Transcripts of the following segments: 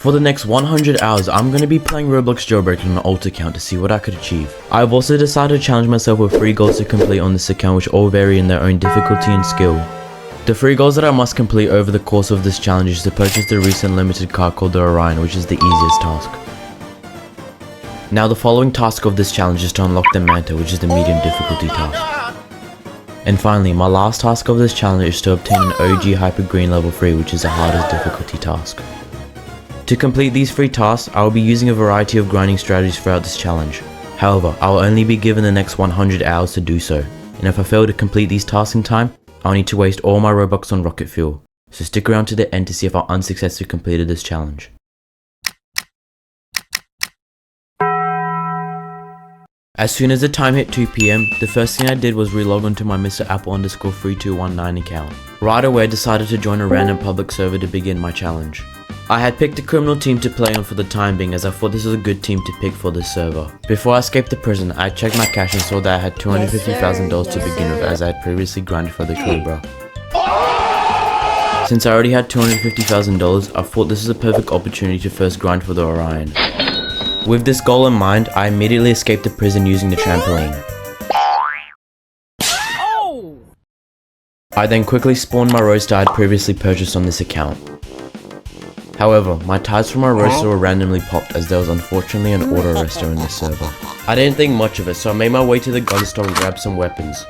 For the next 100 hours, I'm going to be playing Roblox Jailbreak on an alt account to see what I could achieve. I've also decided to challenge myself with 3 goals to complete on this account, which all vary in their own difficulty and skill. The 3 goals that I must complete over the course of this challenge is to purchase the recent limited car called the Orion, which is the easiest task. Now the following task of this challenge is to unlock the Manta, which is the medium difficulty task. And finally, my last task of this challenge is to obtain an OG Hyper Green level 3, which is the hardest difficulty task. To complete these 3 tasks, I will be using a variety of grinding strategies throughout this challenge. However, I will only be given the next 100 hours to do so, and if I fail to complete these tasks in time, I'll need to waste all my Robux on rocket fuel. So stick around to the end to see if I unsuccessfully completed this challenge. As soon as the time hit 2 PM, the first thing I did was relog onto my Mr. Apple_3219 account. Right away I decided to join a random public server to begin my challenge. I had picked a criminal team to play on for the time being, as I thought this was a good team to pick for this server. Before I escaped the prison, I checked my cash and saw that I had $250,000 to begin with, as I had previously grinded for the Cobra. Since I already had $250,000, I thought this was a perfect opportunity to first grind for the Orion. With this goal in mind, I immediately escaped the prison using the trampoline. I then quickly spawned my roaster I had previously purchased on this account. However, my tires for my roaster were randomly popped, as there was unfortunately an auto arrestor in this server. I didn't think much of it, so I made my way to the gun store and grabbed some weapons.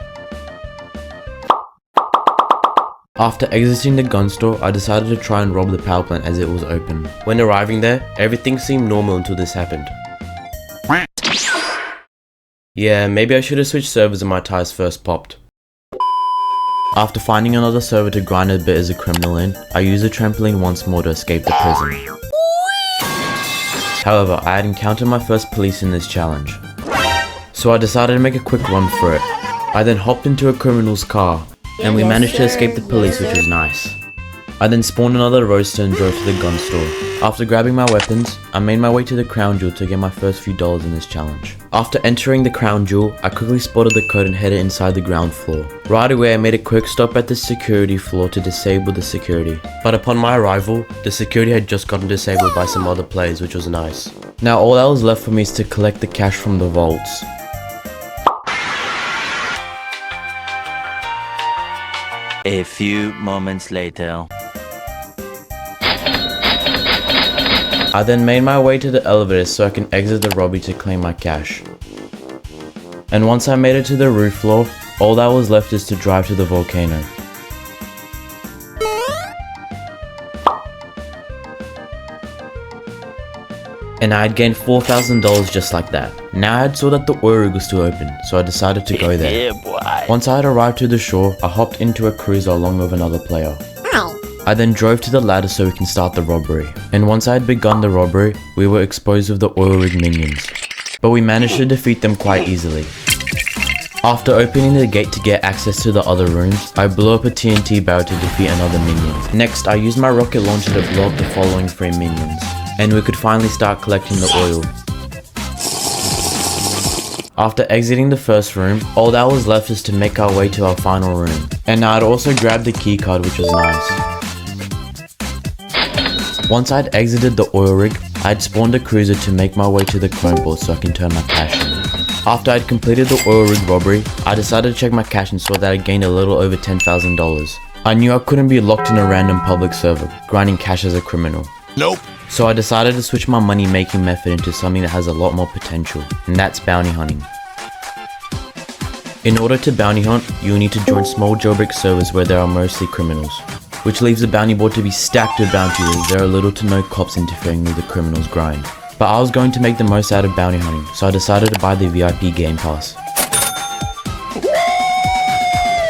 After exiting the gun store, I decided to try and rob the power plant as it was open. When arriving there, everything seemed normal until this happened. Yeah, maybe I should have switched servers and my tires first popped. After finding another server to grind a bit as a criminal in, I used the trampoline once more to escape the prison. However, I had encountered my first police in this challenge, so I decided to make a quick run for it. I then hopped into a criminal's car, and we managed to escape the police, which was nice. I then spawned another roaster and drove to the gun store. After grabbing my weapons, I made my way to the crown jewel to get my first few dollars in this challenge. After entering the crown jewel, I quickly spotted the code and headed inside the ground floor. Right away I made a quick stop at the security floor to disable the security. But upon my arrival, the security had just gotten disabled by some other players, which was nice. Now all that was left for me is to collect the cash from the vaults. A few moments later. I then made my way to the elevator so I can exit the lobby to claim my cash. And once I made it to the roof floor, all that was left is to drive to the volcano. And I had gained $4,000 just like that. Now I had saw that the oil rig was still open, so I decided to go there. Once I had arrived to the shore, I hopped into a cruiser along with another player. I then drove to the ladder so we can start the robbery. And once I had begun the robbery, we were exposed with the oil rig minions. But we managed to defeat them quite easily. After opening the gate to get access to the other rooms, I blew up a TNT barrel to defeat another minion. Next, I used my rocket launcher to blow up the following 3 minions. And we could finally start collecting the oil. After exiting the first room, all that was left is to make our way to our final room. And I had also grabbed the keycard, which was nice. Once I'd exited the oil rig, I'd spawned a cruiser to make my way to the chrome vault so I can turn my cash in. After I'd completed the oil rig robbery, I decided to check my cash and saw that I gained a little over $10,000. I knew I couldn't be locked in a random public server, grinding cash as a criminal. Nope. So I decided to switch my money making method into something that has a lot more potential, and that's bounty hunting. In order to bounty hunt, you'll need to join small jailbreak servers where there are mostly criminals, which leaves the bounty board to be stacked with bounties as there are little to no cops interfering with the criminals' grind. But I was going to make the most out of bounty hunting, so I decided to buy the VIP Game Pass.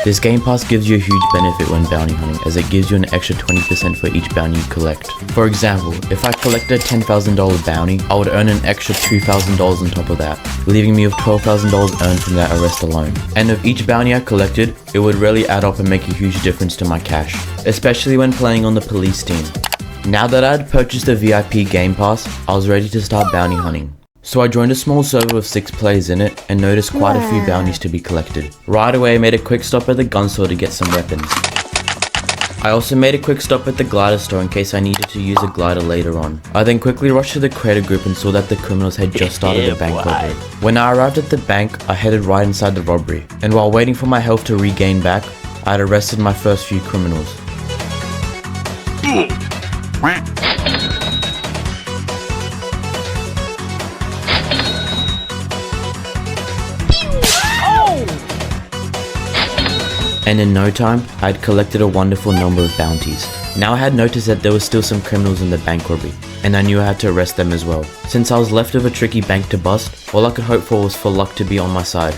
This Game Pass gives you a huge benefit when bounty hunting, as it gives you an extra 20% for each bounty you collect. For example, if I collected a $10,000 bounty, I would earn an extra $2,000 on top of that, leaving me with $12,000 earned from that arrest alone. And with each bounty I collected, it would really add up and make a huge difference to my cash, especially when playing on the police team. Now that I had purchased the VIP Game Pass, I was ready to start bounty hunting. So I joined a small server with 6 players in it and noticed quite a few bounties to be collected. Right away I made a quick stop at the gun store to get some weapons. I also made a quick stop at the glider store in case I needed to use a glider later on. I then quickly rushed to the creator group and saw that the criminals had just started a bank robbery. When I arrived at the bank, I headed right inside the robbery, and while waiting for my health to regain back, I had arrested my first few criminals. And in no time, I had collected a wonderful number of bounties. Now I had noticed that there were still some criminals in the bank robbery, and I knew I had to arrest them as well. Since I was left with a tricky bank to bust, all I could hope for was for luck to be on my side.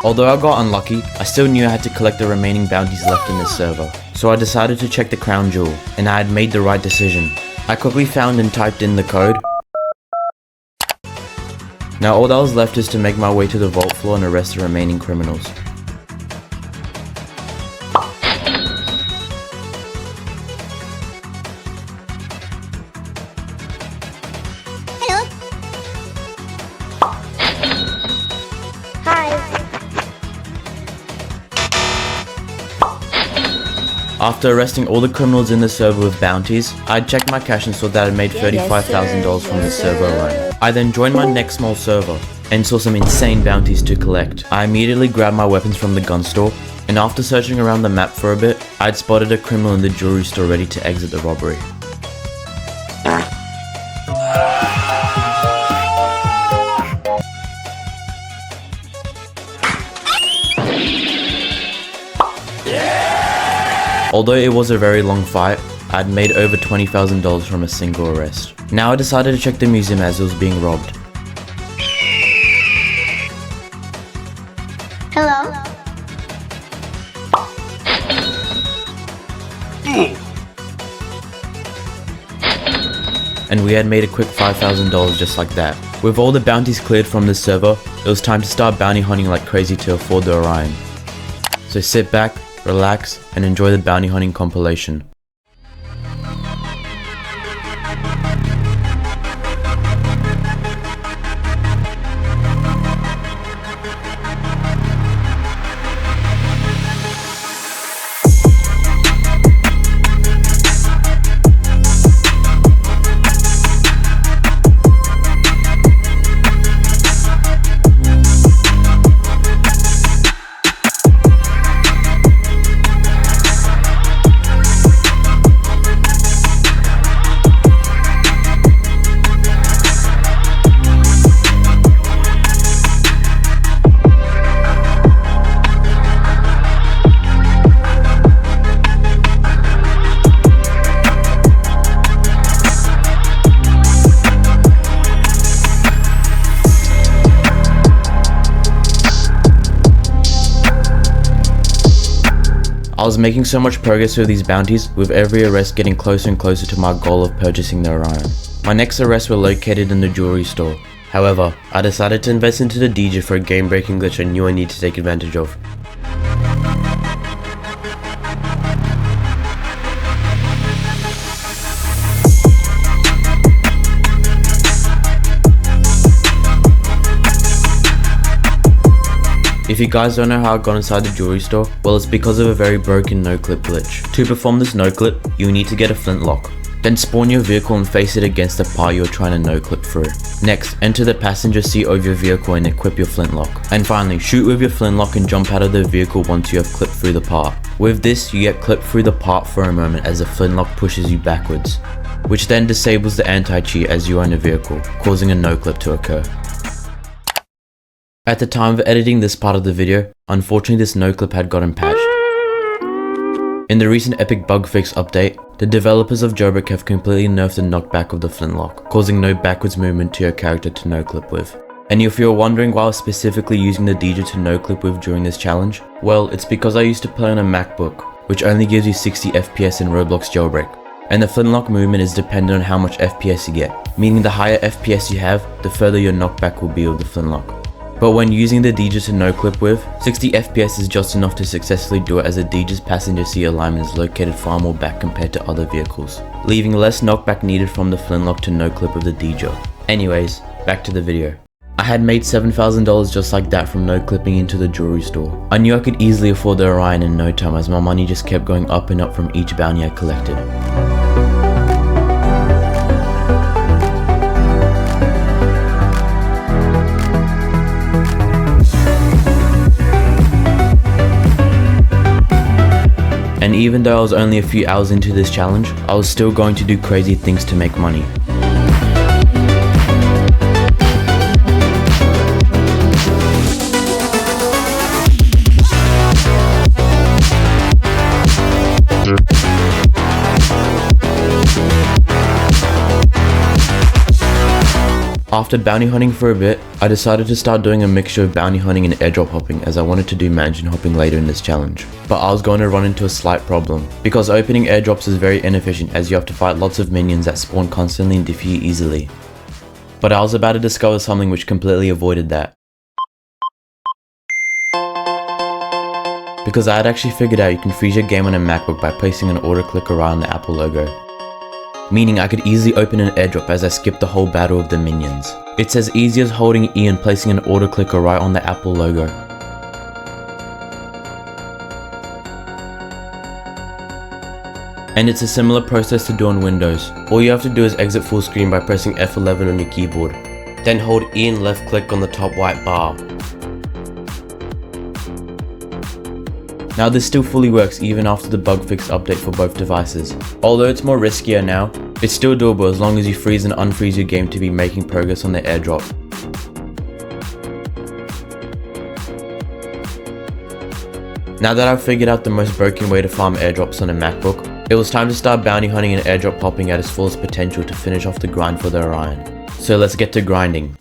Although I got unlucky, I still knew I had to collect the remaining bounties left in this server. So I decided to check the crown jewel, and I had made the right decision. I quickly found and typed in the code. Now all that was left is to make my way to the vault floor and arrest the remaining criminals. Hello. Hi. After arresting all the criminals in the server with bounties, I had checked my cash and saw that I had made $35,000 from the server alone. I then joined my next small server and saw some insane bounties to collect. I immediately grabbed my weapons from the gun store, and after searching around the map for a bit, I had spotted a criminal in the jewelry store ready to exit the robbery. Although it was a very long fight, I had made over $20,000 from a single arrest. Now I decided to check the museum as it was being robbed. Hello. And we had made a quick $5,000 just like that. With all the bounties cleared from this server, it was time to start bounty hunting like crazy to afford the Orion. So sit back, relax, and enjoy the bounty hunting compilation. I was making so much progress with these bounties, with every arrest getting closer and closer to my goal of purchasing the Orion. My next arrests were located in the jewelry store. However, I decided to invest into the DJ for a game-breaking glitch I knew I needed to take advantage of. If you guys don't know how I got inside the jewelry store, well, it's because of a very broken no-clip glitch. To perform this no-clip, you need to get a flintlock. Then spawn your vehicle and face it against the part you're trying to no-clip through. Next, enter the passenger seat of your vehicle and equip your flintlock. And finally, shoot with your flintlock and jump out of the vehicle once you have clipped through the part. With this, you get clipped through the part for a moment as the flintlock pushes you backwards, which then disables the anti-cheat as you are in a vehicle, causing a no-clip to occur. At the time of editing this part of the video, unfortunately this no-clip had gotten patched. In the recent epic bug fix update, the developers of Jailbreak have completely nerfed the knockback of the flintlock, causing no backwards movement to your character to no-clip with. And if you're wondering why I was specifically using the DJ to no-clip with during this challenge, well, it's because I used to play on a MacBook, which only gives you 60 FPS in Roblox Jailbreak. And the flintlock movement is dependent on how much FPS you get, meaning the higher FPS you have, the further your knockback will be of the flintlock. But when using the DJ to no-clip with, 60 FPS is just enough to successfully do it as the DJ's passenger seat alignment is located far more back compared to other vehicles, leaving less knockback needed from the flintlock to no-clip with the DJ. Anyways, back to the video. I had made $7,000 just like that from no clipping into the jewelry store. I knew I could easily afford the Orion in no time as my money just kept going up and up from each bounty I collected. And even though I was only a few hours into this challenge, I was still going to do crazy things to make money. After bounty hunting for a bit, I decided to start doing a mixture of bounty hunting and airdrop hopping as I wanted to do mansion hopping later in this challenge. But I was going to run into a slight problem, because opening airdrops is very inefficient as you have to fight lots of minions that spawn constantly and defeat easily. But I was about to discover something which completely avoided that. Because I had actually figured out you can freeze your game on a MacBook by placing an auto clicker right on the Apple logo. Meaning I could easily open an airdrop as I skipped the whole battle of the minions. It's as easy as holding E and placing an auto clicker right on the Apple logo. And it's a similar process to do on Windows. All you have to do is exit full screen by pressing F11 on your keyboard. Then hold E and left click on the top white bar. Now this still fully works even after the bug fix update for both devices. Although it's more riskier now, it's still doable as long as you freeze and unfreeze your game to be making progress on the airdrop. Now that I've figured out the most broken way to farm airdrops on a MacBook, it was time to start bounty hunting and airdrop hopping at its fullest potential to finish off the grind for the Orion. So let's get to grinding.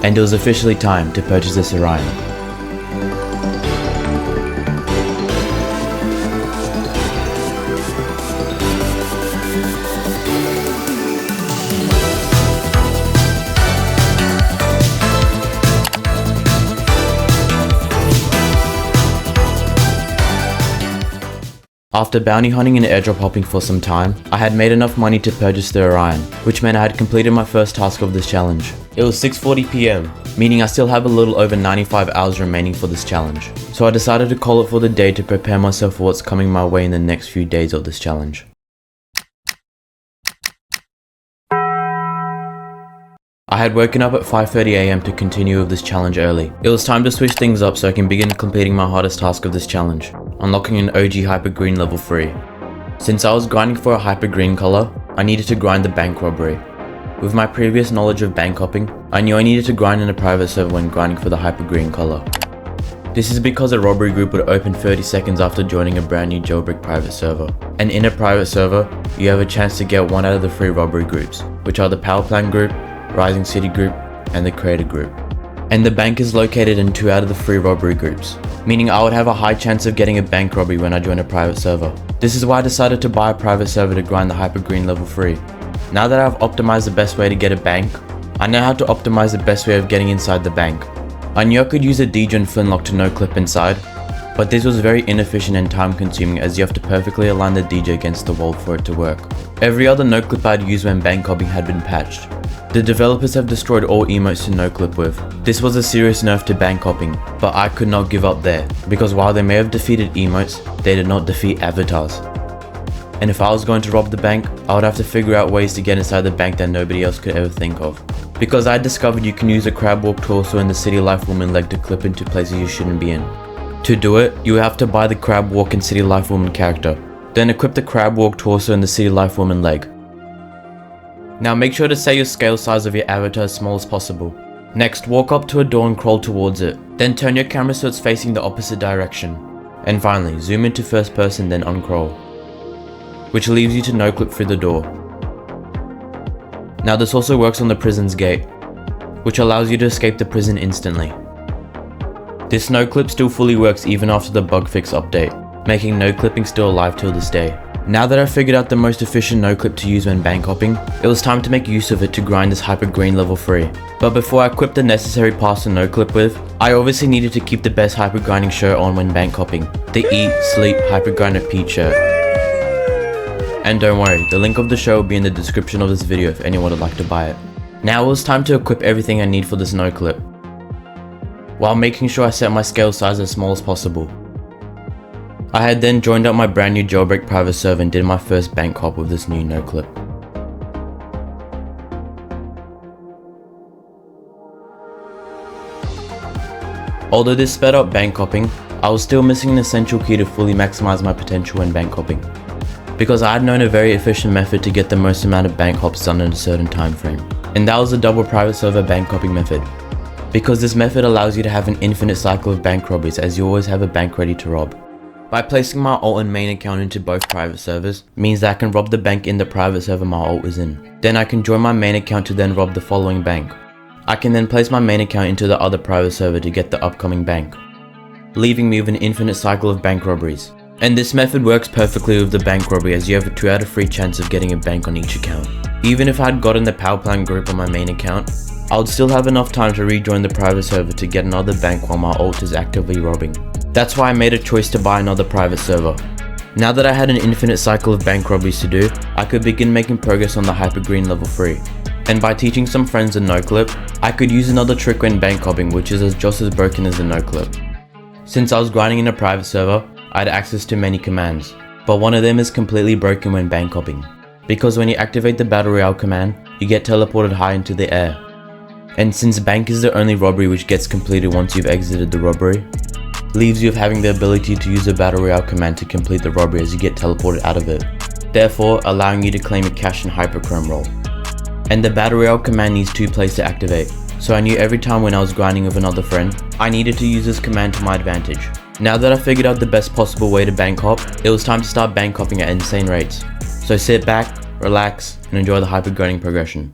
And it was officially time to purchase this Orion. After bounty hunting and airdrop hopping for some time, I had made enough money to purchase the Orion, which meant I had completed my first task of this challenge. It was 6:40 PM, meaning I still have a little over 95 hours remaining for this challenge. So I decided to call it for the day to prepare myself for what's coming my way in the next few days of this challenge. I had woken up at 5:30 AM to continue with this challenge early. It was time to switch things up so I can begin completing my hardest task of this challenge, unlocking an OG Hyper Green level 3. Since I was grinding for a Hyper Green color, I needed to grind the bank robbery. With my previous knowledge of bank hopping, I knew I needed to grind in a private server when grinding for the Hyper Green color. This is because a robbery group would open 30 seconds after joining a brand new Jailbreak private server. And in a private server, you have a chance to get one out of the 3 robbery groups, which are the Power Plant group, Rising City Group, and the Creator Group. And the bank is located in 2 out of the 3 robbery groups, meaning I would have a high chance of getting a bank robbery when I join a private server. This is why I decided to buy a private server to grind the Hyper Green level 3. Now that I've optimized the best way to get a bank, I know how to optimize the best way of getting inside the bank. I knew I could use a DJ and flintlock to no clip inside, but this was very inefficient and time consuming as you have to perfectly align the DJ against the wall for it to work. Every other no clip I'd used when bank hopping had been patched. The developers have destroyed all emotes to no clip with. This was a serious nerf to bank hopping, but I could not give up there, because while they may have defeated emotes, they did not defeat avatars. And if I was going to rob the bank, I would have to figure out ways to get inside the bank that nobody else could ever think of. Because I discovered you can use a crab walk torso and the City Life Woman leg to clip into places you shouldn't be in. To do it, you have to buy the crab walk and City Life Woman character, then equip the crab walk torso and the City Life Woman leg. Now make sure to set your scale size of your avatar as small as possible. Next, walk up to a door and crawl towards it. Then turn your camera so it's facing the opposite direction. And finally, zoom into first person then uncrawl, which leaves you to no clip through the door. Now this also works on the prison's gate, which allows you to escape the prison instantly. This no clip still fully works even after the bug fix update, making no clipping still alive till this day. Now that I've figured out the most efficient no clip to use when bank hopping, it was time to make use of it to grind this Hyper Green level 3. But before I equipped the necessary pass to no clip with, I obviously needed to keep the best hyper grinding shirt on when bank hopping, the Eat, Sleep, Hyper Grinder Pete shirt. And don't worry, the link of the show will be in the description of this video if anyone would like to buy it. Now it was time to equip everything I need for this no clip, while making sure I set my scale size as small as possible. I had then joined up my brand new Jailbreak private server and did my first bank hop with this new no clip. Although this sped up bank hopping, I was still missing an essential key to fully maximize my potential when bank hopping, because I had known a very efficient method to get the most amount of bank hops done in a certain time frame, and that was the double private server bank hopping method. Because this method allows you to have an infinite cycle of bank robberies as you always have a bank ready to rob. By placing my alt and main account into both private servers means that I can rob the bank in the private server my alt is in. Then I can join my main account to then rob the following bank. I can then place my main account into the other private server to get the upcoming bank, leaving me with an infinite cycle of bank robberies. And this method works perfectly with the bank robbery as you have a 2 out of 3 chance of getting a bank on each account. Even if I had gotten the power plant group on my main account, I would still have enough time to rejoin the private server to get another bank while my alt is actively robbing. That's why I made a choice to buy another private server. Now that I had an infinite cycle of bank robberies to do, I could begin making progress on the Hyper Green level 3. And by teaching some friends a no clip, I could use another trick when bank hopping, which is just as broken as the no clip. Since I was grinding in a private server, I had access to many commands, but one of them is completely broken when bank hopping, because when you activate the Battle Royale command, you get teleported high into the air. And since bank is the only robbery which gets completed once you've exited the robbery, leaves you of having the ability to use the Battle Royale command to complete the robbery as you get teleported out of it, therefore allowing you to claim a cash and hyperchrome roll. And the Battle Royale command needs 2 plays to activate, so I knew every time when I was grinding with another friend, I needed to use this command to my advantage. Now that I figured out the best possible way to bank hop, it was time to start bank hopping at insane rates. So sit back, relax, and enjoy the hyper grinding progression.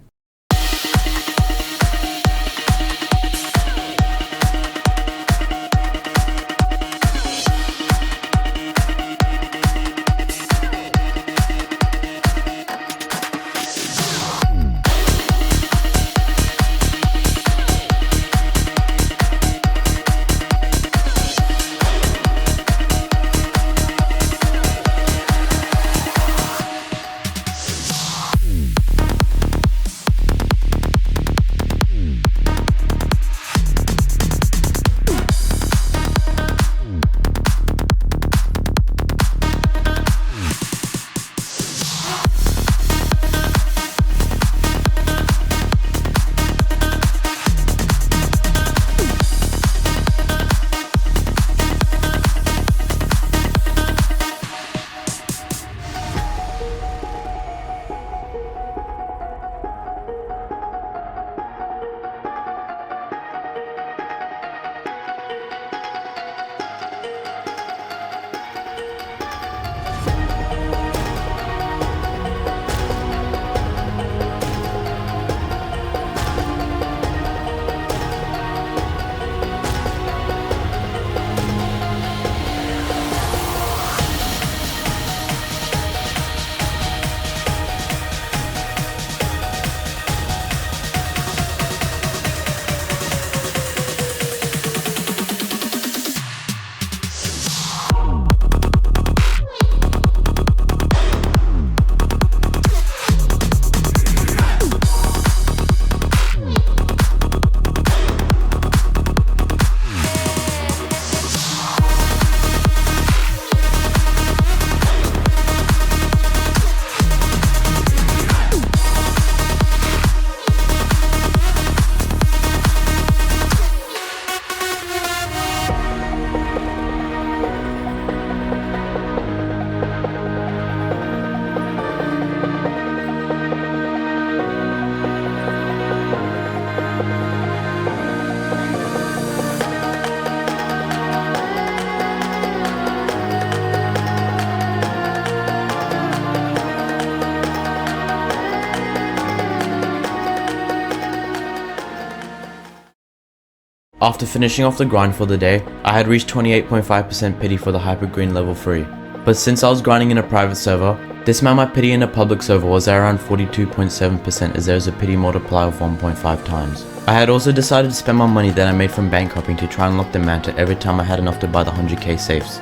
After finishing off the grind for the day, I had reached 28.5% pity for the hyper green level 3. But since I was grinding in a private server, this meant my pity in a public server was at around 42.7% as there is a pity multiplier of 1.5 times. I had also decided to spend my money that I made from bank hopping to try and unlock the Manta every time I had enough to buy the 100k safes,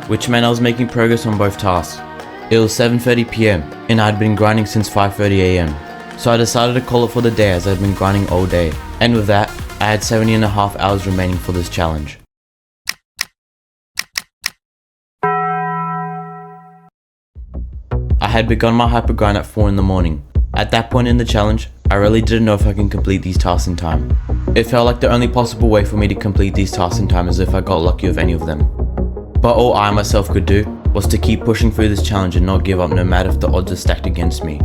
which meant I was making progress on both tasks. It was 7:30 PM and I had been grinding since 5:30 AM, so I decided to call it for the day as I had been grinding all day, and with that, I had 70.5 hours remaining for this challenge. I had begun my hyper grind at 4 in the morning. At that point in the challenge, I really didn't know if I can complete these tasks in time. It felt like the only possible way for me to complete these tasks in time is if I got lucky with any of them. But all I myself could do was to keep pushing through this challenge and not give up no matter if the odds are stacked against me.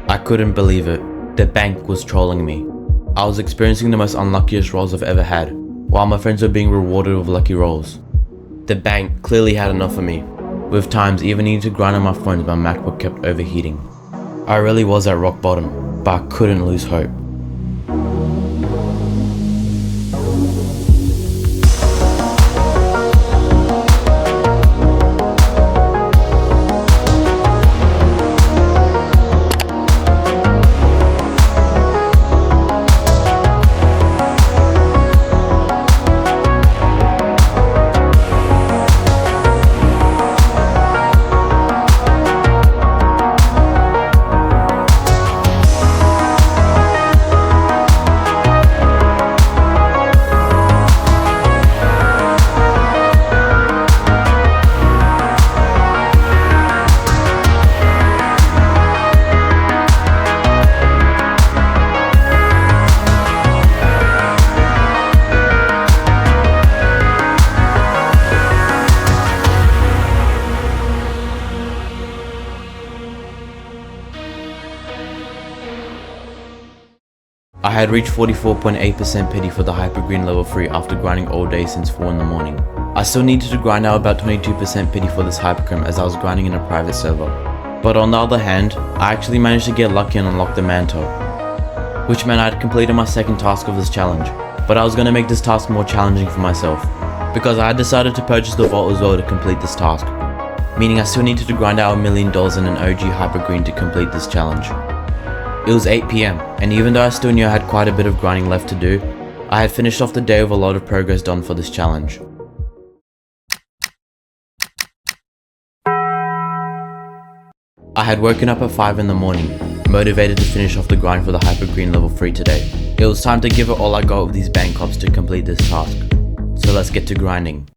I couldn't believe it. The bank was trolling me. I was experiencing the most unluckiest rolls I've ever had, while my friends were being rewarded with lucky rolls. The bank clearly had enough of me. With times even needing to grind on my phone as my MacBook kept overheating. I really was at rock bottom, but I couldn't lose hope. I had reached 44.8% pity for the hyper green level 3 after grinding all day since 4 in the morning. I still needed to grind out about 22% pity for this hypercrim as I was grinding in a private server. But on the other hand, I actually managed to get lucky and unlock the Manta, which meant I had completed my second task of this challenge. But I was going to make this task more challenging for myself, because I had decided to purchase the vault as well to complete this task, meaning I still needed to grind out $1 million in an OG hyper green to complete this challenge. It was 8 PM, and even though I still knew I had quite a bit of grinding left to do, I had finished off the day with a lot of progress done for this challenge. I had woken up at 5 in the morning, motivated to finish off the grind for the hyper green level 3 today. It was time to give it all I got with these bank hops to complete this task. So let's get to grinding.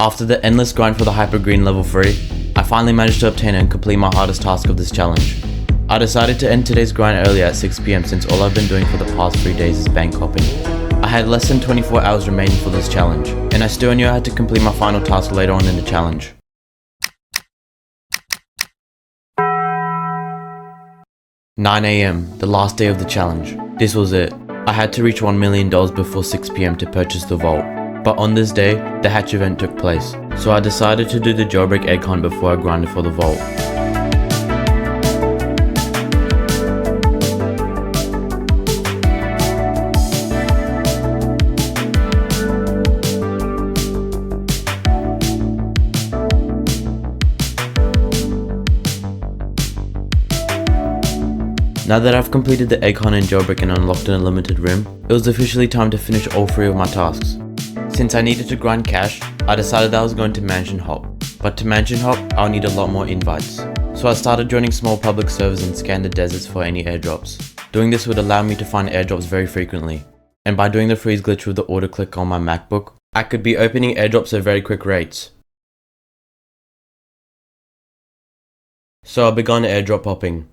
After the endless grind for the Hyper Green level 3, I finally managed to obtain it and complete my hardest task of this challenge. I decided to end today's grind early at 6 PM since all I've been doing for the past 3 days is bank hopping. I had less than 24 hours remaining for this challenge, and I still knew I had to complete my final task later on in the challenge. "9 AM, the last day of the challenge. This was it. I had to reach $1 million before 6 PM to purchase the vault. But on this day, the hatch event took place, so I decided to do the jailbreak egg hunt before I grinded for the vault. Now that I've completed the egg hunt and jailbreak and unlocked an unlimited rim, it was officially time to finish all 3 of my tasks. Since I needed to grind cash, I decided that I was going to mansion hop. But to mansion hop, I'll need a lot more invites. So I started joining small public servers and scanned the deserts for any airdrops. Doing this would allow me to find airdrops very frequently. And by doing the freeze glitch with the auto click on my MacBook, I could be opening airdrops at very quick rates. So I began airdrop hopping.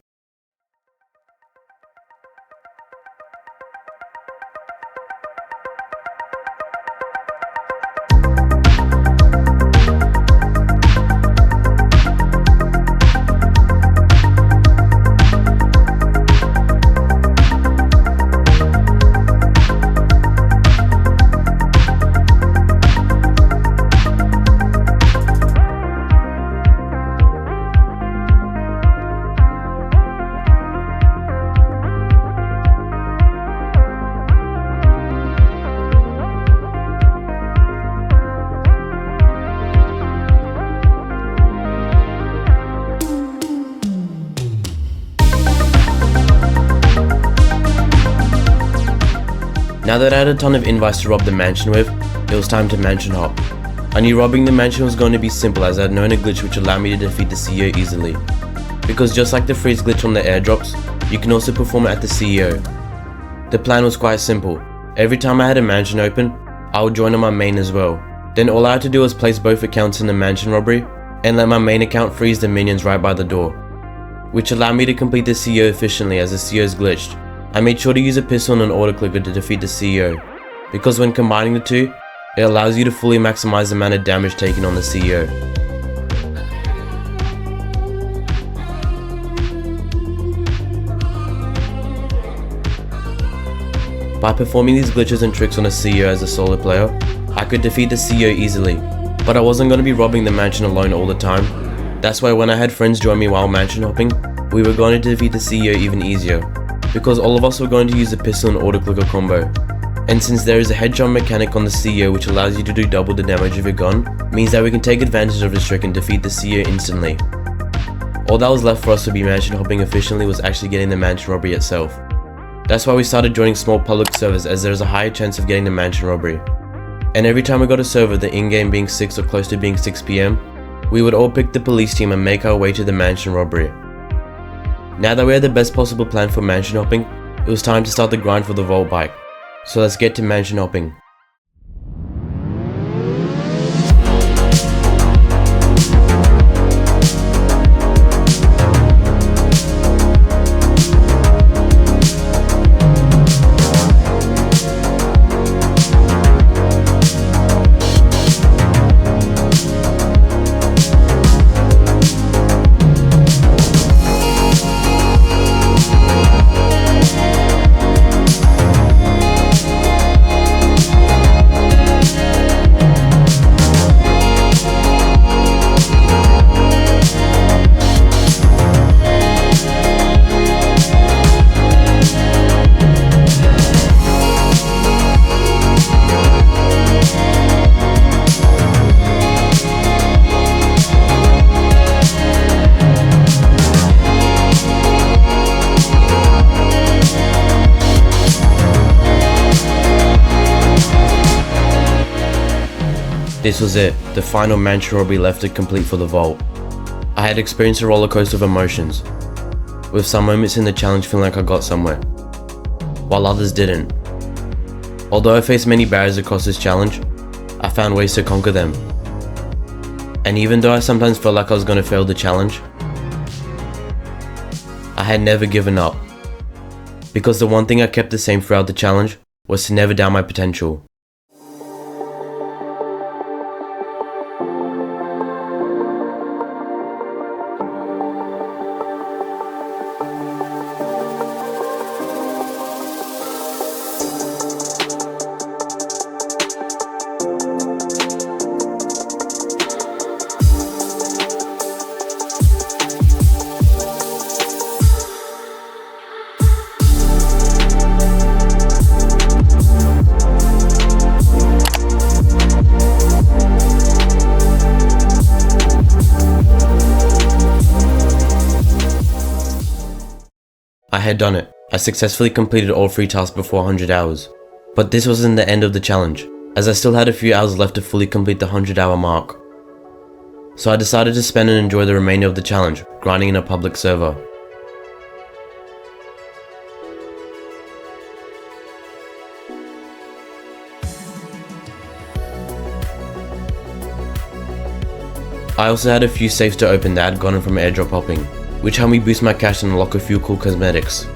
Now that I had a ton of invites to rob the mansion with, it was time to mansion hop. I knew robbing the mansion was going to be simple as I had known a glitch which allowed me to defeat the CEO easily. Because just like the freeze glitch on the airdrops, you can also perform it at the CEO. The plan was quite simple. Every time I had a mansion open, I would join on my main as well. Then all I had to do was place both accounts in the mansion robbery and let my main account freeze the minions right by the door, which allowed me to complete the CEO efficiently as the CEO is glitched. I made sure to use a pistol and an auto clicker to defeat the CEO, because when combining the two, it allows you to fully maximize the amount of damage taken on the CEO. By performing these glitches and tricks on a CEO as a solo player, I could defeat the CEO easily, but I wasn't going to be robbing the mansion alone all the time. That's why when I had friends join me while mansion hopping, we were going to defeat the CEO even easier, because all of us were going to use the pistol and auto clicker combo. And since there is a headshot mechanic on the CEO which allows you to do double the damage of your gun, means that we can take advantage of this trick and defeat the CEO instantly. All that was left for us to be mansion hopping efficiently was actually getting the mansion robbery itself. That's why we started joining small public servers, as there is a higher chance of getting the mansion robbery. And every time we got a server, the in-game being 6 or close to being 6 PM, we would all pick the police team and make our way to the mansion robbery. Now that we had the best possible plan for mansion hopping, it was time to start the grind for the vault bike. So let's get to mansion hopping. This was it, the final mansion robbery left to complete for the vault. I had experienced a roller coaster of emotions, with some moments in the challenge feeling like I got somewhere, while others didn't. Although I faced many barriers across this challenge, I found ways to conquer them. And even though I sometimes felt like I was gonna fail the challenge, I had never given up. Because the one thing I kept the same throughout the challenge was to never doubt my potential. I had done it. I successfully completed all 3 tasks before 100 hours. But this wasn't the end of the challenge, as I still had a few hours left to fully complete the 100-hour mark. So I decided to spend and enjoy the remainder of the challenge, grinding in a public server. I also had a few safes to open that had gotten from airdrop hopping, which helped me boost my cash and unlock a few cool cosmetics.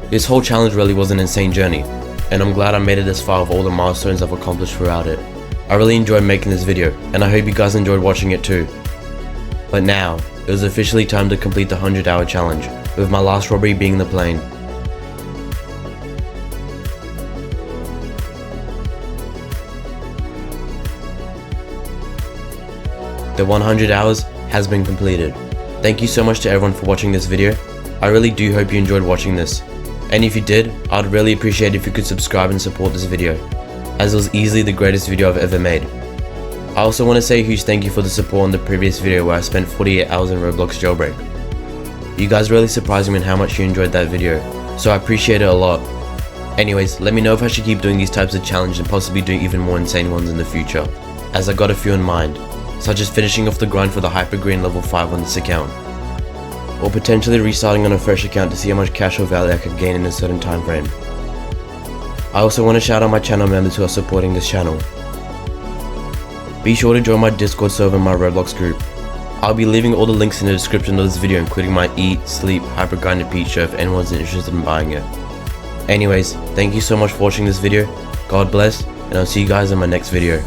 This whole challenge really was an insane journey, and I'm glad I made it this far with all the milestones I've accomplished throughout it. I really enjoyed making this video, and I hope you guys enjoyed watching it too. But now, it was officially time to complete the 100-hour challenge, with my last robbery being the plane. The 100 hours has been completed. Thank you so much to everyone for watching this video. I really do hope you enjoyed watching this. And if you did, I'd really appreciate if you could subscribe and support this video, as it was easily the greatest video I've ever made. I also want to say a huge thank you for the support on the previous video where I spent 48 hours in Roblox Jailbreak. You guys really surprised me in how much you enjoyed that video, so I appreciate it a lot. Anyways, let me know if I should keep doing these types of challenges and possibly doing even more insane ones in the future, as I got a few in mind, such as finishing off the grind for the Hyper Green level 5 on this account, or potentially restarting on a fresh account to see how much cash or value I could gain in a certain time frame. I also want to shout out my channel members who are supporting this channel. Be sure to join my Discord server and my Roblox group. I'll be leaving all the links in the description of this video, including my Eat, Sleep, Hyper Grind and Peach shirt if anyone's interested in buying it. Anyways, thank you so much for watching this video, God bless, and I'll see you guys in my next video.